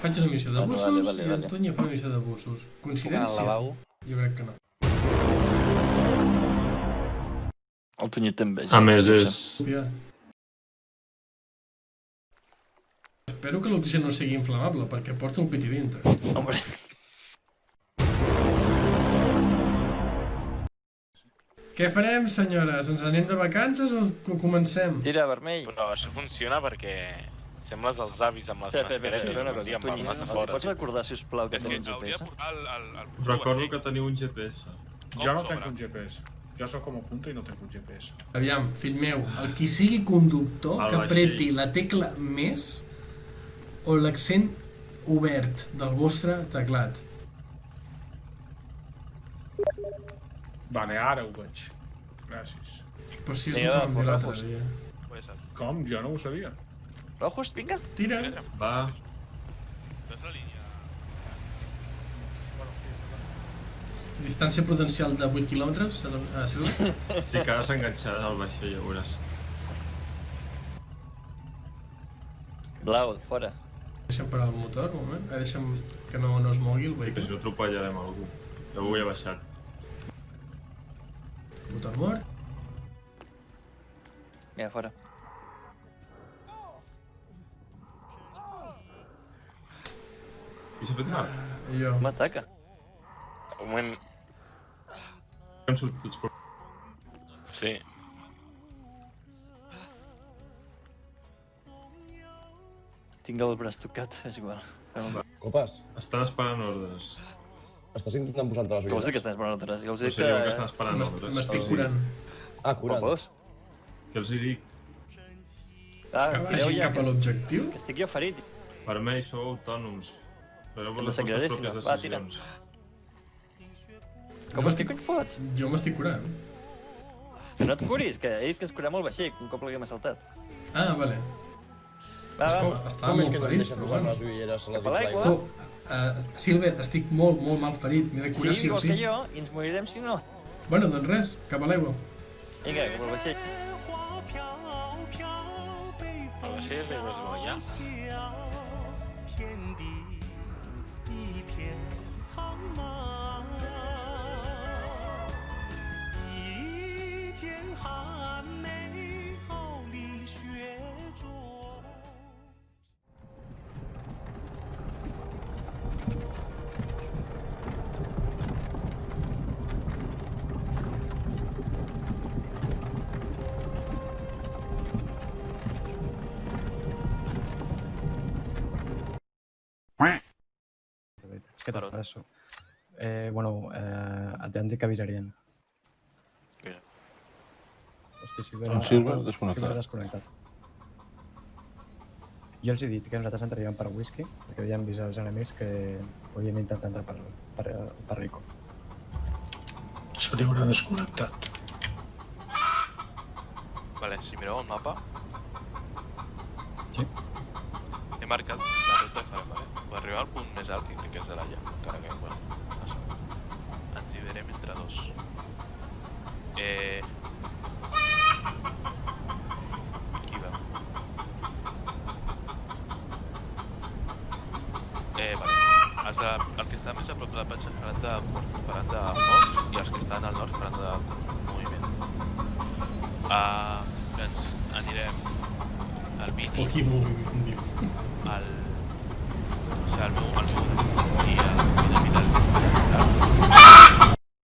Faig una missió de bussos vale. i Antonio fa una missió de bussos. Coincidència? Jo crec que no. El Tonyet també. A més és... Espero que l'oxigen no sigui inflamable, perquè porta un piti dintre. Hombre. Què farem, senyores? Ens anem de vacances o comencem? Tira, vermell. Però això funciona perquè sembles els avis amb les mascaretes Fes una i cosa, amb Tony, el nas a els fora. pots recordar, sisplau, que teniu un GPS? Recordo que teniu un GPS. Jo no tenc un GPS. Jo sóc com a punta i no tenc un GPS. Aviam, fill meu, el qui sigui conductor que apreti la tecla més o l'accent obert del vostre teclat. Vale, ara ho veig. Gràcies. Però si és el que vam dir l'altre dia. Com? Jo no ho sabia. Rojos, vinga. Tira. Va. Distància potencial de 8 quilòmetres, Silva? Sí, que ara s'ha enganxat al vaixell, ja veuràs. Blau, fora. Deixa'm parar el motor, un moment. Deixa'm que no es mogui el Sí, que si vehicle. no atropellarem algú. Ja ho he baixat. Motor mort. Vinga, fora. Qui s'ha fet mal? Jo. M'ataca. Un moment... Hem sortit tots per... Sí. Tinc el braç tocat, és igual. Copes, Estan esperant ordres. estàs intentant posar-te les Que vols dir que ulleres? estàs per altres? Que vols No dir sé, diuen que que... estan esperant ordres. M'estic curant. Ah, curant. Popos? Què els hi dic? Ah, Que tireu vagin ja, cap a l'objectiu? que estic jo ferit. Vermell, sou autònoms. Fareu Que les vostres t'assenyaré, si pròpies no. Va, tira. decisions. Com estic cony fots? Jo m'estic curant. Que no et curis, que he dit que ens curem el vaixell, un cop l'haguem assaltat. Ah, vale. Va, va. Estava Com és molt que no em ferit, deixa però posar bueno. les ulleres a la Cap a dins l'aigua. l'aigua? Silver, estic molt mal ferit. M'he de curar Sí, sí o igual sí. que jo, i ens morirem si no. Bueno, doncs res, cap a l'aigua. Vinga, cap al vaixell. El vaixell de Rosboia. 天地一片苍茫，一剑寒梅傲立雪中。 És que t'estresso. Bueno, et han dit que avisarien. Què? Hosti, Silver... En Silver desconnectat. Silver desconnectat. Jo els he dit que nosaltres entraríem per whisky, perquè havíem vist els enemics que podien intentar entrar per Rico. Se li haurà desconnectat. Vale, si mireu el mapa... Sí. He marcat la ruta que farem, vale? Per arribar al punt més alt, que crec que és de l'alla, encara que, bueno, no sé. Ens dividirem entre dos. Aquí va. Vale. El que està més a prop de la platja faran de foc i els que estan al nord faran de moviment. Ens anirem al mini, Poquí moviment, diu. o sigui, el meu